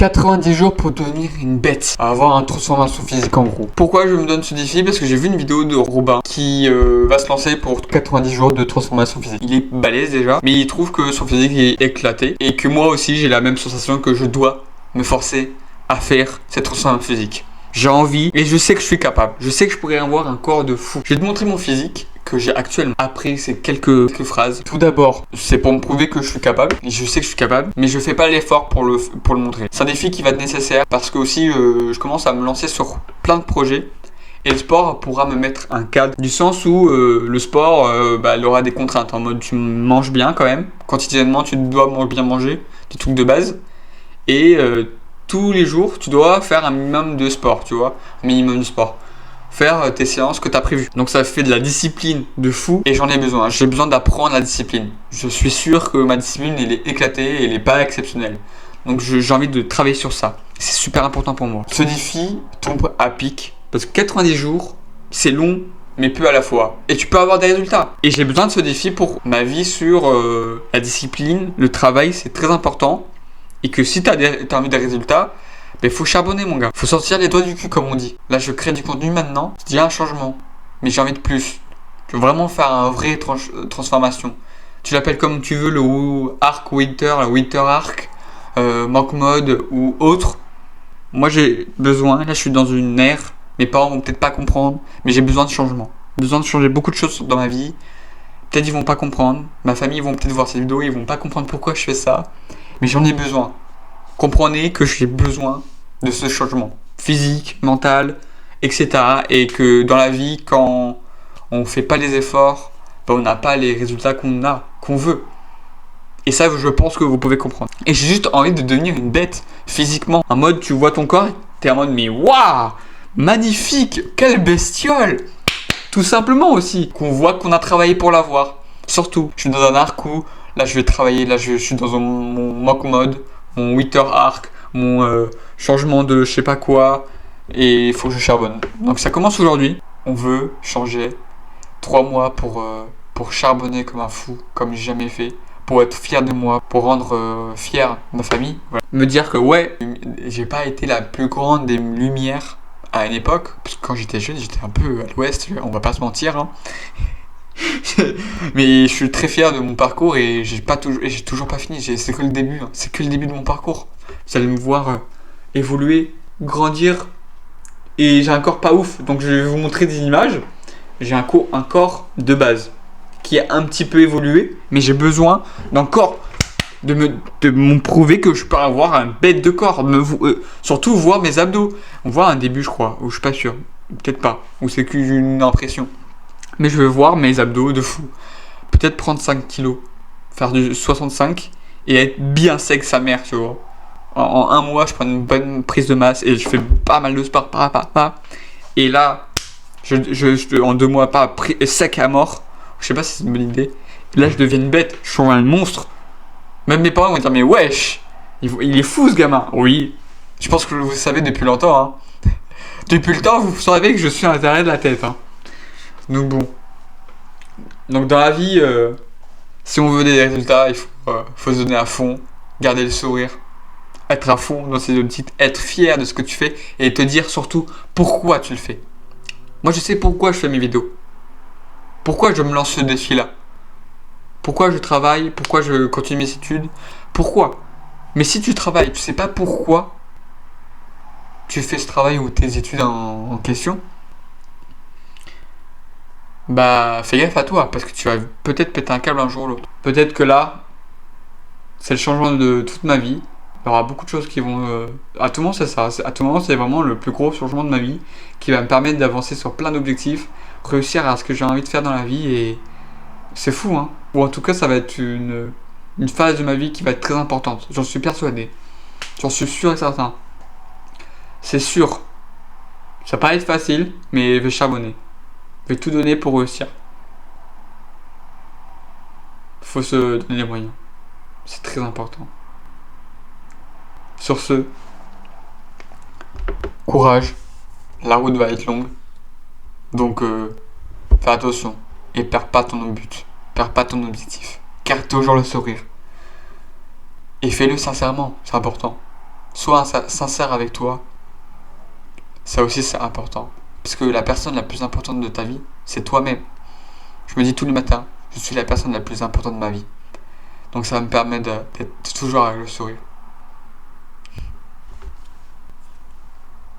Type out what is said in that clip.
90 jours pour devenir une bête, avoir une transformation physique en gros. Pourquoi je me donne ce défi? Parce que j'ai vu une vidéo de Robin qui va se lancer pour 90 jours de transformation physique. Il est balèze déjà, mais il trouve que son physique est éclaté et que moi aussi j'ai la même sensation que je dois me forcer à faire cette transformation physique. J'ai envie et je sais que je suis capable. Je sais que je pourrais avoir un corps de fou. Je vais te montrer mon physique que j'ai actuellement. Après ces quelques phrases. Tout d'abord, c'est pour me prouver que je suis capable. Et je sais que je suis capable, mais je fais pas l'effort pour le montrer. C'est un défi qui va être nécessaire parce que aussi je commence à me lancer sur plein de projets. Et le sport pourra me mettre un cadre du sens où le sport il aura des contraintes en mode tu manges bien quand même. Quotidiennement tu dois bien manger, des trucs de base. Et tous les jours, tu dois faire un minimum de sport, tu vois, un minimum de sport. Faire tes séances que tu as prévues. Donc ça fait de la discipline de fou et j'en ai besoin. J'ai besoin d'apprendre la discipline. Je suis sûr que ma discipline, elle est éclatée et elle n'est pas exceptionnelle. Donc j'ai envie de travailler sur ça. C'est super important pour moi. Ce défi tombe à pic parce que 90 jours, c'est long mais peu à la fois. Et tu peux avoir des résultats. Et j'ai besoin de ce défi pour ma vie sur la discipline, le travail, c'est très important. Et que si t'as envie des résultats, il faut charbonner mon gars. Faut sortir les doigts du cul comme on dit. Là je crée du contenu maintenant, c'est déjà un changement. Mais j'ai envie de plus. Je veux vraiment faire un vrai transformation. Tu l'appelles comme tu veux, le arc winter, la winter arc, monk mode ou autre. Moi j'ai besoin, là je suis dans une ère, mes parents vont peut-être pas comprendre, mais j'ai besoin de changement. J'ai besoin de changer beaucoup de choses dans ma vie. Peut-être ils vont pas comprendre, ma famille ils vont peut-être voir cette vidéo, ils vont pas comprendre pourquoi je fais ça. Mais j'en ai besoin. Comprenez que j'ai besoin de ce changement physique, mental, etc. Et que dans la vie, quand on fait pas les efforts, on n'a pas les résultats qu'on veut. Et ça, je pense que vous pouvez comprendre. Et j'ai juste envie de devenir une bête physiquement. En mode, tu vois ton corps, t'es en mode, mais waouh, magnifique, quelle bestiole. Tout simplement aussi. Qu'on voit qu'on a travaillé pour l'avoir. Surtout, je suis dans un arc où là je vais travailler, là je suis dans mon mock mode, mon winter arc, mon changement de je sais pas quoi, et il faut que je charbonne. Donc ça commence aujourd'hui. On veut changer 3 mois pour charbonner comme un fou, comme j'ai jamais fait, pour être fier de moi, pour rendre fier ma famille. Voilà. Me dire que ouais, j'ai pas été la plus grande des lumières à une époque, parce que quand j'étais jeune, j'étais un peu à l'ouest, on va pas se mentir, hein. Mais je suis très fier de mon parcours et j'ai toujours pas fini. C'est que le début, hein. C'est que le début de mon parcours. Vous allez me voir évoluer, grandir. Et j'ai un corps pas ouf, donc je vais vous montrer des images. J'ai un corps de base qui a un petit peu évolué, mais j'ai besoin d'encore de me prouver que je peux avoir un bête de corps. Surtout voir mes abdos. On voit un début, je crois, ou je suis pas sûr. Peut-être pas, ou c'est qu'une impression. Mais je veux voir mes abdos de fou. Peut-être prendre 5 kilos, faire du 65 et être bien sec sa mère, tu vois. En un mois, je prends une bonne prise de masse et je fais pas mal de sport. Et là, en 2 mois, pas sec à mort. Je sais pas si c'est une bonne idée. Là, je deviens une bête. Je suis un monstre. Même mes parents vont dire, mais wesh, il est fou ce gamin. Oui, je pense que vous le savez depuis longtemps. Hein. Depuis le temps, vous savez que je suis à l'intérieur de la tête. Hein. Donc bon. Donc dans la vie, si on veut des résultats, il faut se donner à fond, garder le sourire, être à fond dans ses objectifs, être fier de ce que tu fais et te dire surtout pourquoi tu le fais. Moi je sais pourquoi je fais mes vidéos. Pourquoi je me lance ce défi-là. Pourquoi je travaille, pourquoi je continue mes études. Pourquoi. Mais si tu travailles, tu sais pas pourquoi tu fais ce travail ou tes études en question, bah fais gaffe à toi parce que tu vas peut-être péter un câble un jour ou l'autre. Peut-être que là, c'est le changement de toute ma vie. Il y aura beaucoup de choses qui vont... À tout moment c'est ça, à tout moment c'est vraiment le plus gros changement de ma vie qui va me permettre d'avancer sur plein d'objectifs, réussir à ce que j'ai envie de faire dans la vie et c'est fou hein. Ou en tout cas ça va être une phase de ma vie qui va être très importante, j'en suis persuadé. J'en suis sûr et certain. C'est sûr. Ça va pas être facile, mais je vais charbonner. Je vais tout donner pour réussir. Faut se donner les moyens. C'est très important. Sur ce, courage. La route va être longue. Donc, fais attention. Et perds pas ton but. Perds pas ton objectif. Garde toujours le sourire. Et fais-le sincèrement. C'est important. sois sincère avec toi. Ça aussi, c'est important. Parce que la personne la plus importante de ta vie, c'est toi-même. Je me dis tous les matins, je suis la personne la plus importante de ma vie. Donc ça va me permettre d'être toujours avec le sourire.